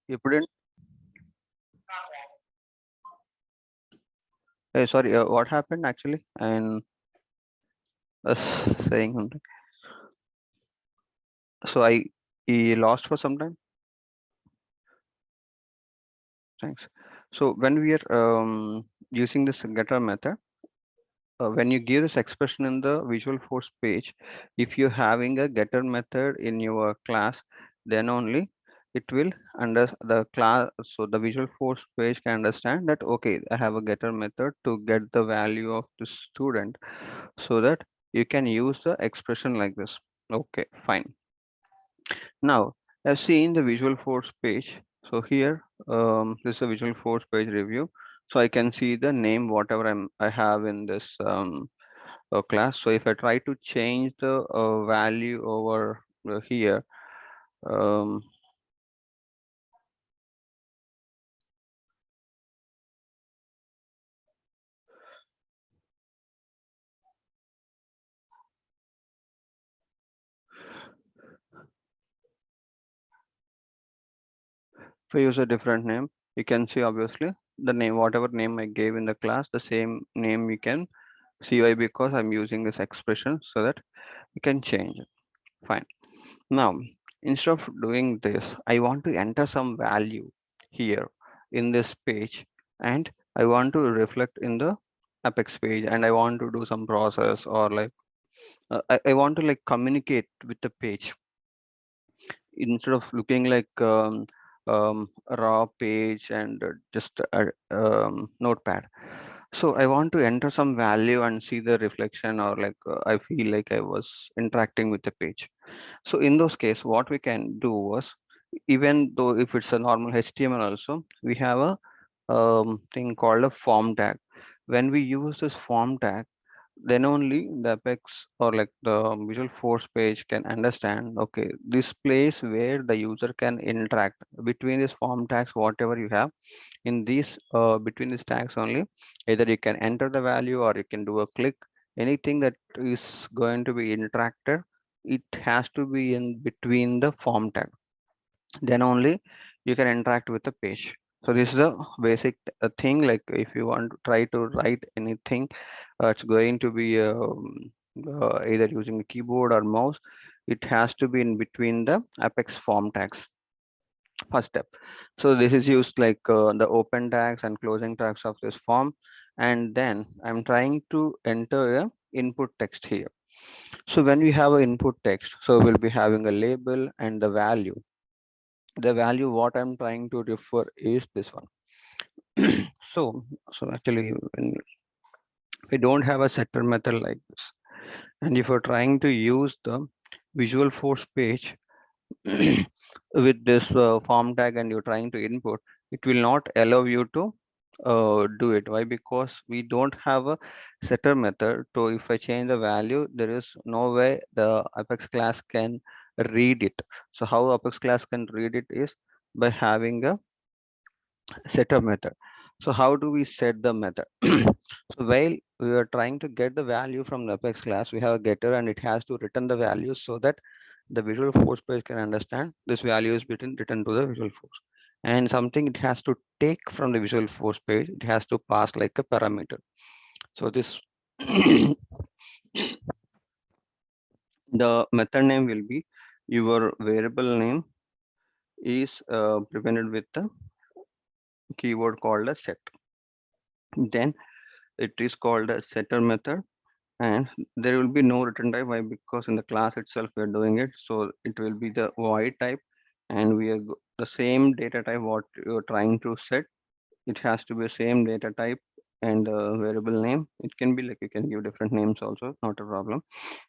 You couldn't. Sorry, what happened actually? And saying something. So he lost for some time. Thanks. So when we are using this getter method, when you give this expression in the Visual Force page, if you're having a getter method in your class, then only it will under the class. So the Visual Force page can understand that okay, I have a getter method to get the value of the student, so that you can use the expression like this. Okay, fine. Now, as seen the Visual Force page. So here, this is a Visual Force page review. So I can see the name whatever I have in this class. So if I try to change the value over here, um, if I use a different name, you can see obviously the name, whatever name I gave in the class, the same name you can see. Why? Because I'm using this expression so that you can change it. Fine. Now, instead of doing this, I want to enter some value here in this page, and I want to reflect in the Apex page, and I want to do some process, or like I want to like communicate with the page instead of looking like a raw page and just a notepad. So I want to enter some value and see the reflection, or like I feel like I was interacting with the page. So in those case, what we can do was, even though if it's a normal HTML also, we have a thing called a form tag. When we use this form tag, then only the Apex or like the Visual Force page can understand, okay, this place where the user can interact between these form tags, whatever you have in these between these tags only, either you can enter the value or you can do a click. Anything that is going to be interacted, it has to be in between the form tag, then only you can interact with the page. So this is a basic thing. Like if you want to try to write anything, it's going to be either using a keyboard or mouse. It has to be in between the Apex form tags. First step. So this is used like the open tags and closing tags of this form, and then I'm trying to enter a input text here. So when we have an input text, so we'll be having a label and the value. The value what I'm trying to refer is this one. So actually, when we don't have a setter method like this, and if you're trying to use the Visual Force page with this form tag and you're trying to input, it will not allow you to do it. Why? Because we don't have a setter method. So if I change the value, there is no way the Apex class can read it. So how Apex class can read it is by having a setter method. So how do we set the method? So while we are trying to get the value from the Apex class, we have a getter and it has to return the value so that the Visual Force page can understand this value is written to the Visual Force. And something it has to take from the Visual Force page, it has to pass like a parameter. So this the method name will be your variable name is prevented with the keyword called a set. Then it is called a setter method, and there will be no return type. Why? Because in the class itself we are doing it, so it will be the void type, and we are the same data type what you're trying to set. It has to be the same data type and variable name. It can be like you can give different names also, not a problem.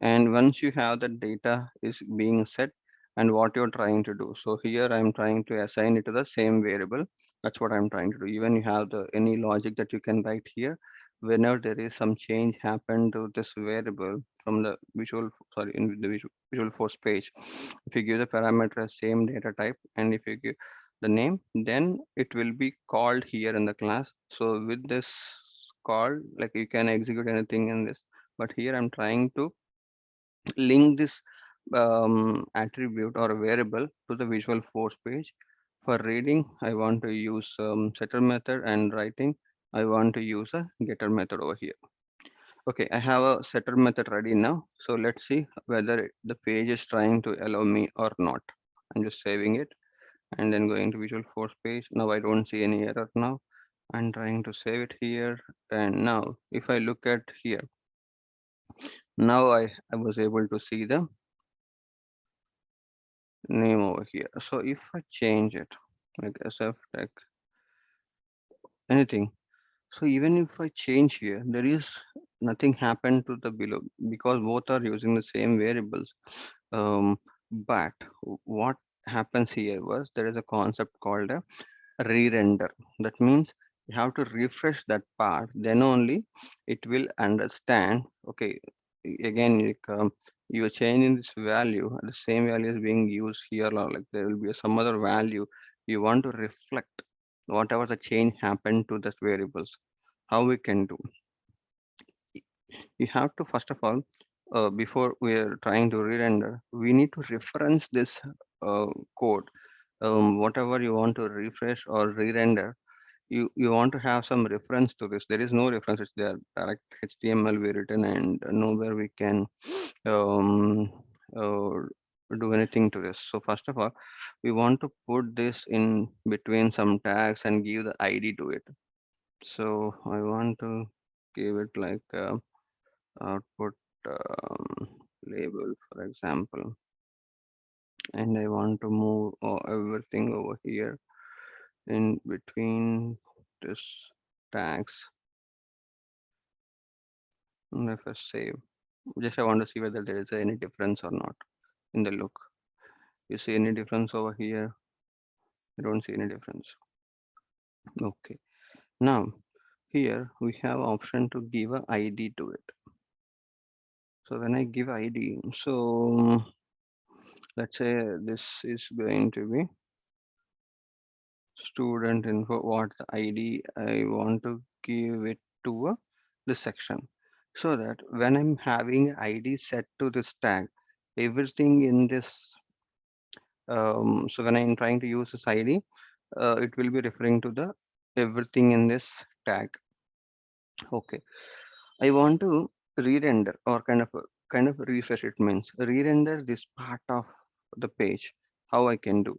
And once you have the data is being set and what you're trying to do, so here I'm trying to assign it to the same variable. That's what I'm trying to do. Even you have the any logic that you can write here, whenever there is some change happen to this variable from the in the visual force page, if you give the parameter as same data type and if you give the name, then it will be called here in the class. So with this call, like you can execute anything in this, but here I'm trying to link this attribute or variable to the Visual Force page For reading, I want to use setter method, and writing, I want to use a getter method over here. Okay, I have a setter method ready now. So let's see whether the page is trying to allow me or not. I'm just saving it and then going to Visual Force page. Now I don't see any error now. I'm trying to save it here. And now if I look at here, now I was able to see the name over here. So if I change it like SF tech anything, so even if I change here, there is nothing happened to the below because both are using the same variables. But what happens here was there is a concept called a re-render. That means you have to refresh that part, then only it will understand. Okay, again, you are changing this value, and the same value is being used here, or like there will be some other value. You want to reflect whatever the change happened to the variables. How we can do? You have to first of all, before we are trying to re-render, we need to reference this uh, code. Whatever you want to refresh or re-render, you want to have some reference to this. There is no reference. It's there direct HTML we written, and nowhere we can um, uh, do anything to this. So first of all, we want to put this in between some tags and give the ID to it. So I want to give it like output label, for example, and I want to move everything over here in between this tags. If I save, just I want to see whether there is any difference or not in the look. You see any difference over here? I don't see any difference. Okay. Now here we have option to give a ID to it. So when I give ID, so let's say this is going to be student info. What the ID I want to give it to this section, so that when I'm having ID set to this tag, everything in this so when I'm trying to use this ID, it will be referring to the everything in this tag. Okay, I want to re-render or kind of refresh. It means re-render this part of the page. How I can do?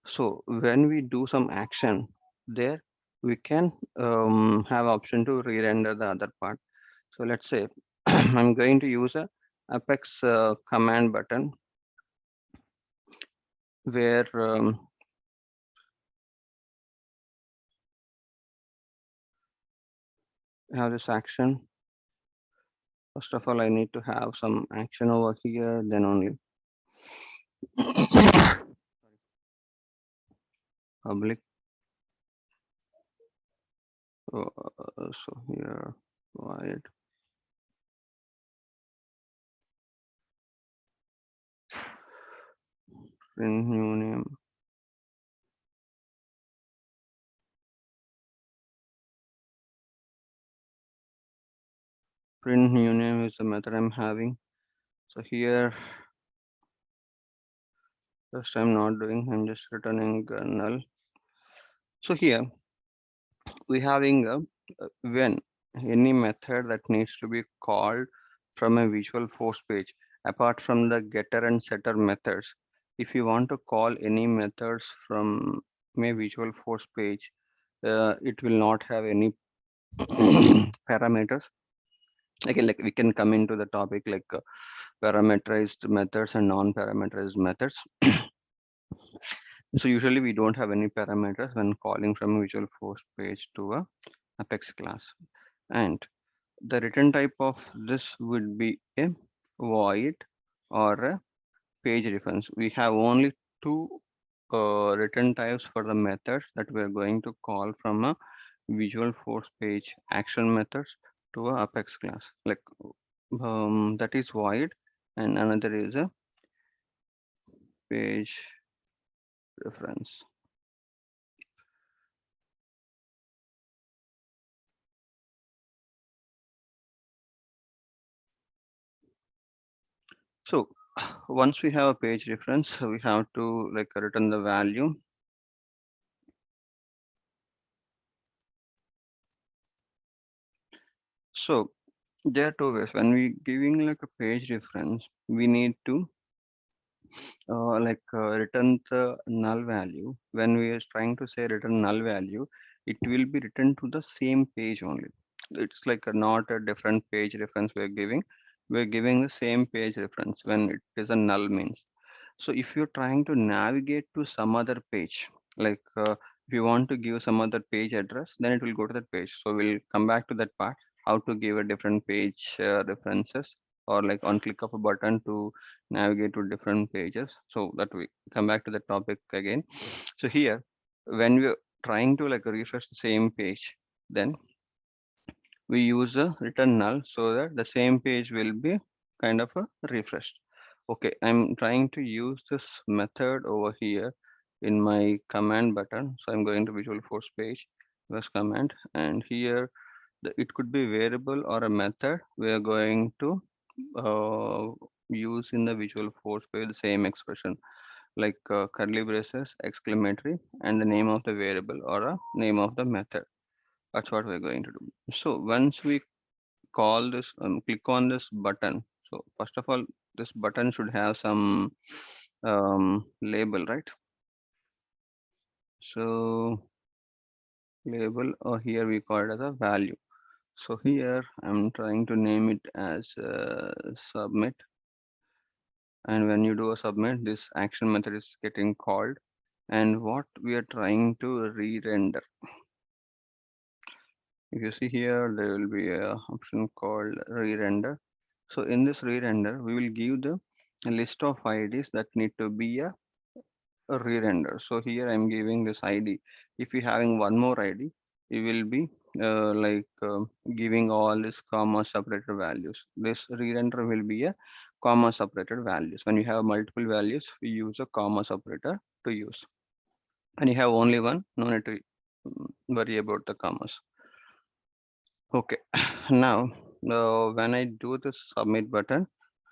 So when we do some action there, we can have option to re-render the other part. So let's say I'm going to use a Apex command button where have this action. First of all, I need to have some action over here, then only public. So here, void print new name. Print new name is the method I'm having. So here, first I'm not doing, I'm just returning null. So here we having when any method that needs to be called from a Visual Force page, apart from the getter and setter methods. If you want to call any methods from a Visual Force page, it will not have any parameters. Again, like we can come into the topic like parameterized methods and non-parameterized methods. So usually we don't have any parameters when calling from a Visual Force page to a Apex class. And the return type of this would be a void or a page reference. We have only two return types for the methods that we are going to call from a Visual Force page action methods to a Apex class. Like that is void, and another is a page reference. So once we have a page reference, we have to like return the value. So there are two ways. When we giving like a page reference, we need to return the null value. When we are trying to say return null value, it will be written to the same page only. It's like not a different page reference we're giving. We're giving the same page reference when it is a null means. So if you're trying to navigate to some other page, if you want to give some other page address, then it will go to that page. So we'll come back to that part, how to give a different page references, or like on click of a button to navigate to different pages. So that we come back to the topic again. So here, when we're trying to like refresh the same page, then we use a return null so that the same page will be kind of a refreshed. Okay, I'm trying to use this method over here in my command button. So I'm going to Visual Force page, press command, and here it could be variable or a method. We are going to uh, use in the Visual Force page the same expression like curly braces, exclamatory, and the name of the variable or a name of the method. That's what we're going to do. So once we call this, click on this button. So first of all, this button should have some label, right? So label, or here we call it as a value. So here I'm trying to name it as submit. And when you do a submit, this action method is getting called. And what we are trying to re-render. If you see here, there will be a option called re-render. So in this re-render, we will give the list of IDs that need to be a re-render. So here I'm giving this ID. If you're having one more ID, you will be giving all this comma separated values. This re-render will be a comma separated values. When you have multiple values, we use a comma separator to use. And you have only one, no need to worry about the commas. Okay, now when I do this submit button,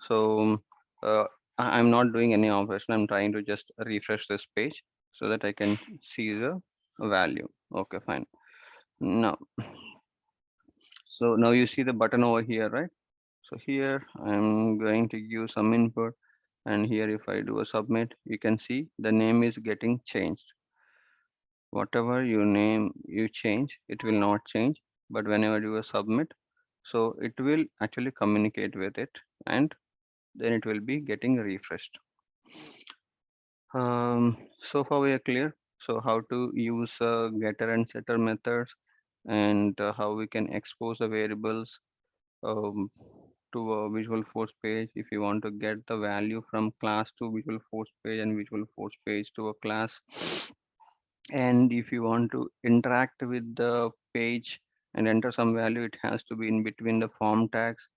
so uh, I'm not doing any operation. I'm trying to just refresh this page so that I can see the value. Okay, fine. Now, so now you see the button over here, right? So here I'm going to give some input, and here if I do a submit, you can see the name is getting changed. Whatever you name you change, it will not change. But whenever you submit, so it will actually communicate with it, and then it will be getting refreshed. So far we are clear. So how to use getter and setter methods, and how we can expose the variables um, to a Visual Force page. If you want to get the value from class to Visual Force page and Visual Force page to a class, and if you want to interact with the page and enter some value, it has to be in between the form tags.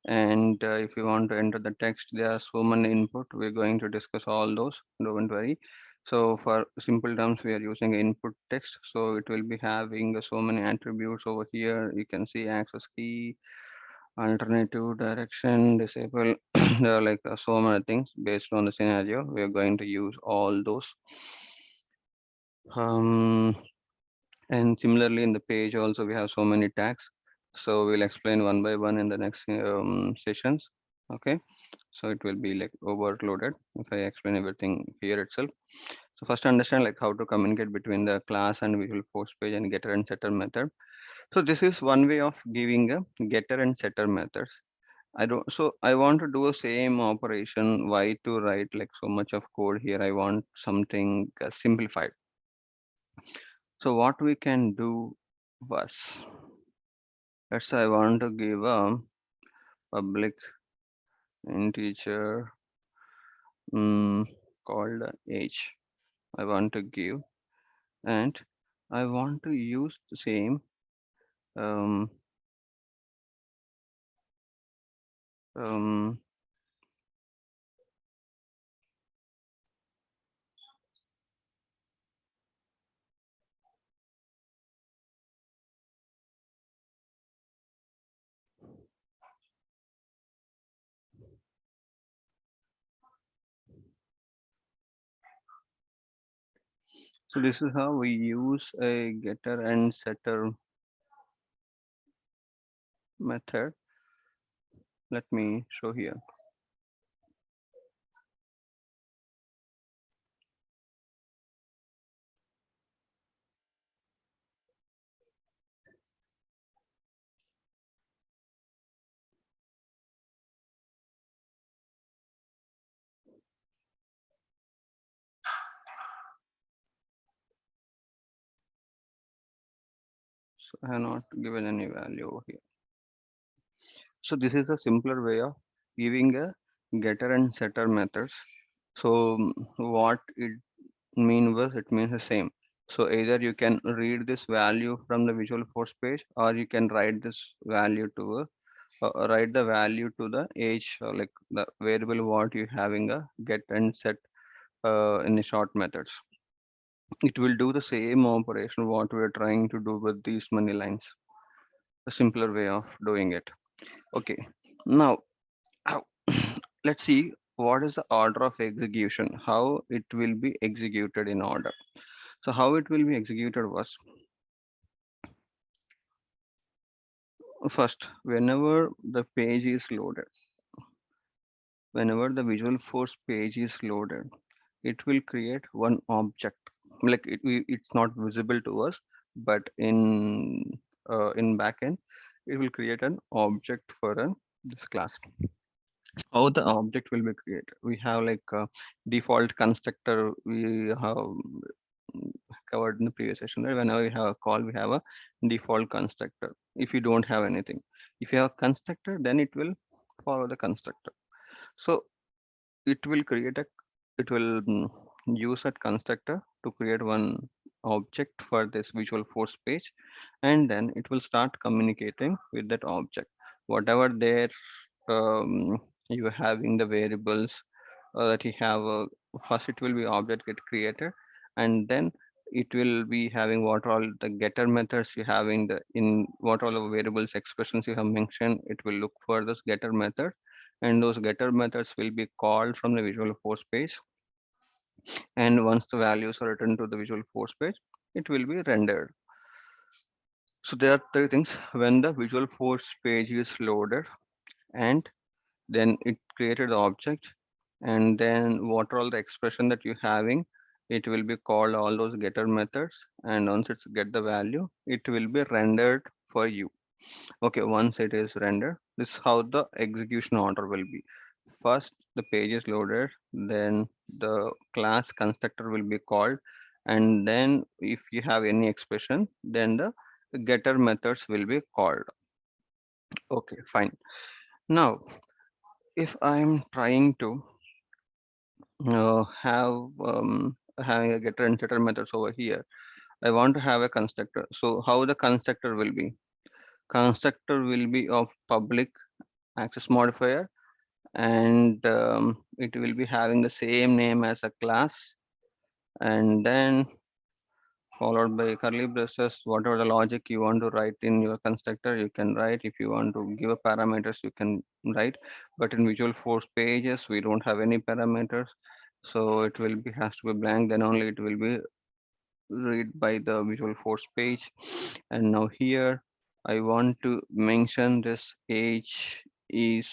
And if you want to enter the text, there are so many input. We're going to discuss all those, don't worry. So for simple terms, we are using input text, so it will be having so many attributes over here. You can see access key, alternative direction, disable. There are so many things based on the scenario. We are going to use all those. um and similarly in the page also we have so many tags, so we'll explain one by one in the next sessions. Okay, so it will be like overloaded if I explain everything here itself. So first understand like how to communicate between the class and Visual Force page and getter and setter method. So this is one way of giving a getter and setter methods. I want to do a same operation. Why to write like so much of code here? I want something simplified. So what we can do was, let's say I want to give a public integer called age. I want to give, and I want to use the same um, um, so this is how we use a getter and setter method. Let me show here. So I have not given any value over here. So this is a simpler way of giving a getter and setter methods. So what it it means the same. So either you can read this value from the Visual Force page, or you can write this value to a write the value to the age, like the variable what you having a get and set in the short methods. It will do the same operation what we are trying to do with these many lines. A simpler way of doing it. Okay, now how, let's see what is the order of execution, how it will be executed in order. So how it will be executed was, first, whenever the Visual Force page is loaded, it will create one object. Like it's not visible to us, but in backend, it will create an object for this class. How the object will be created? We have like a default constructor. We have covered in the previous session. Right? Whenever we have a call, we have a default constructor. If you don't have anything, if you have a constructor, then it will follow the constructor. So it will create a it will use that constructor to create one object for this Visual Force page, and then it will start communicating with that object. Whatever there you having the variables that you have, first it will be object get created, and then it will be having what all the getter methods you have in what all the variables expressions you have mentioned. It will look for this getter method, and those getter methods will be called from the Visual Force page. And once the values are written to the Visual Force page, it will be rendered. So there are three things: when the Visual Force page is loaded, and then it created the object, and then what are all the expression that you're having, it will be called all those getter methods, and once it's get the value, it will be rendered for you. Okay, once it is rendered, this is how the execution order will be. First, the page is loaded, then the class constructor will be called, and then if you have any expression, then the getter methods will be called. Okay, fine. Now, if I'm trying to having a getter and setter methods over here, I want to have a constructor. So how the constructor will be? Constructor will be of public access modifier, and it will be having the same name as a class, and then followed by curly braces. Whatever the logic you want to write in your constructor, you can write. If you want to give a parameters, you can write. But in Visual Force pages, we don't have any parameters, so it will be has to be blank. Then only it will be read by the Visual Force page. And now here, I want to mention this age is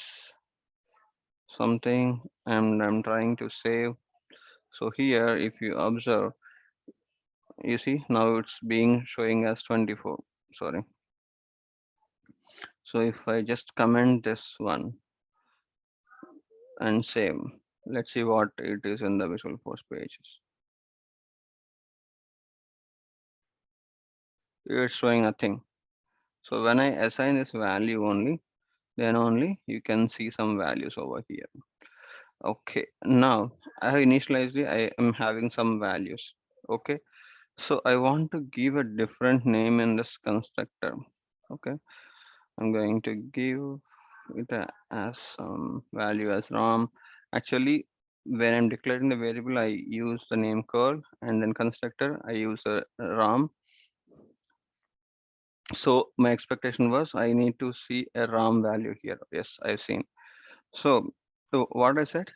something, and I'm trying to save. So here, if you observe, you see now it's being showing as 24. Sorry. So if I just comment this one and save, let's see what it is in the Visual Force pages. It's showing nothing. So when I assign this value only, then only you can see some values over here. Okay, now I have initialized it, I am having some values. Okay, so I want to give a different name in this constructor. Okay, I'm going to give it as some value as ram. Actually, when I'm declaring the variable, I use the name curl, and then constructor, I use a ram. So my expectation was I need to see a ram value here. Yes, I've seen. So what I said,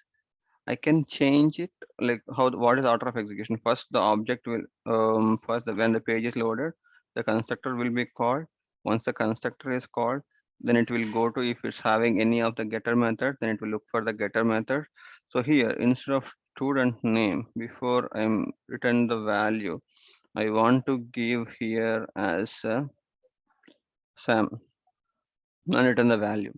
I can change it, like what is order of execution. First, the object will when the page is loaded, the constructor will be called. Once the constructor is called, then it will go to, if it's having any of the getter method, then it will look for the getter method. So here, instead of student name, before I'm return the value, I want to give here as Sam and return the value.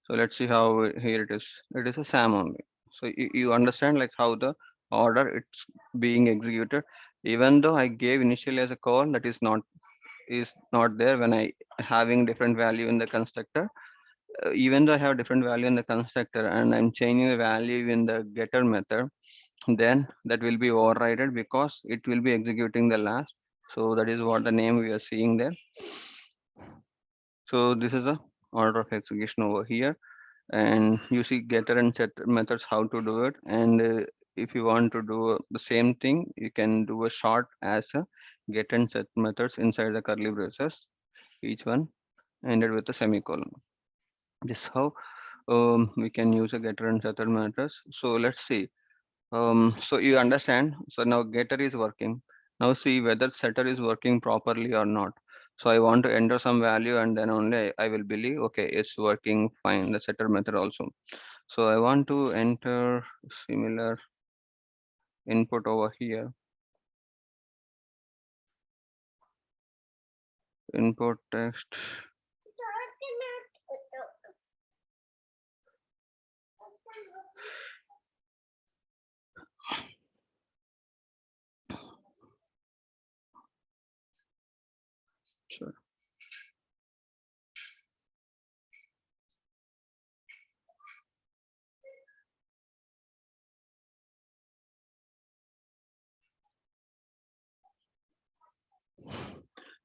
So let's see how here it is. It is a Sam only. So you understand like how the order it's being executed. Even though I gave initially as a call, that is not there when I having different value in the constructor. Even though I have different value in the constructor and I'm changing the value in the getter method, then that will be overridden because it will be executing the last. So that is what the name we are seeing there. So this is the order of execution over here, and you see getter and set methods how to do it. And if you want to do the same thing, you can do a short as a get and set methods inside the curly braces, each one ended with a semicolon. This is how we can use a getter and setter methods. So let's see. So you understand. So now getter is working. Now see whether setter is working properly or not. So I want to enter some value and then only I will believe, okay, it's working fine, the setter method also. So I want to enter similar input over here. Input text. Sure.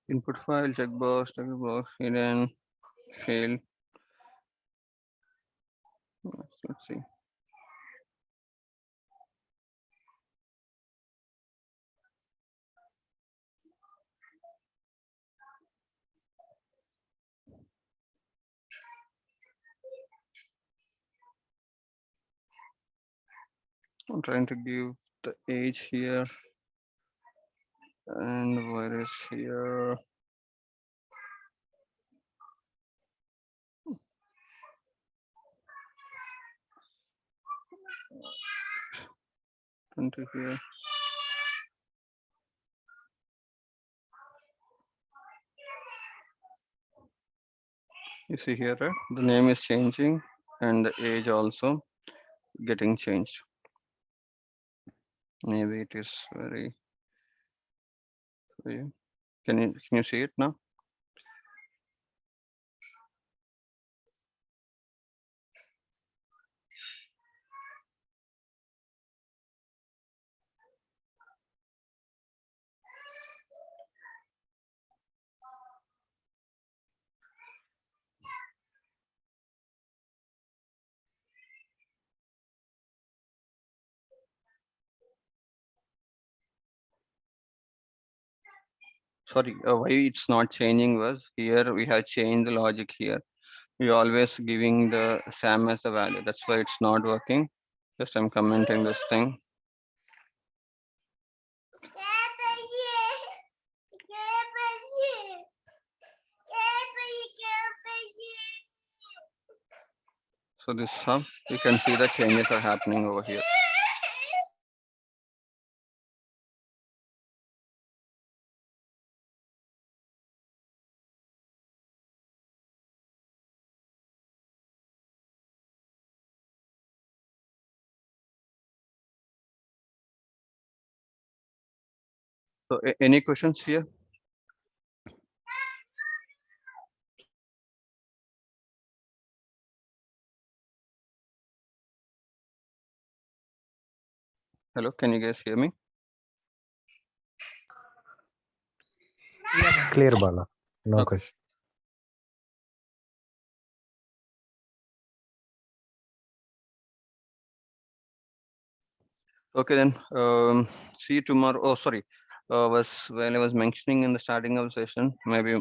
Input file, checkbox, hidden, fail. Let's see. I'm trying to give the age here and virus here. Enter here. You see here, right? The name is changing and the age also getting changed. Maybe it is very for you. Can you see it now? Sorry, why it's not changing was here we have changed the logic here. We always giving the SAM as a value. That's why it's not working. Just I'm commenting this thing. So this is how you can see the changes are happening over here. So any questions here? Hello, can you guys hear me? Clear, Bala. No Okay. question. Okay then. See you tomorrow. Oh, sorry. Was when I was mentioning in the starting of the session, maybe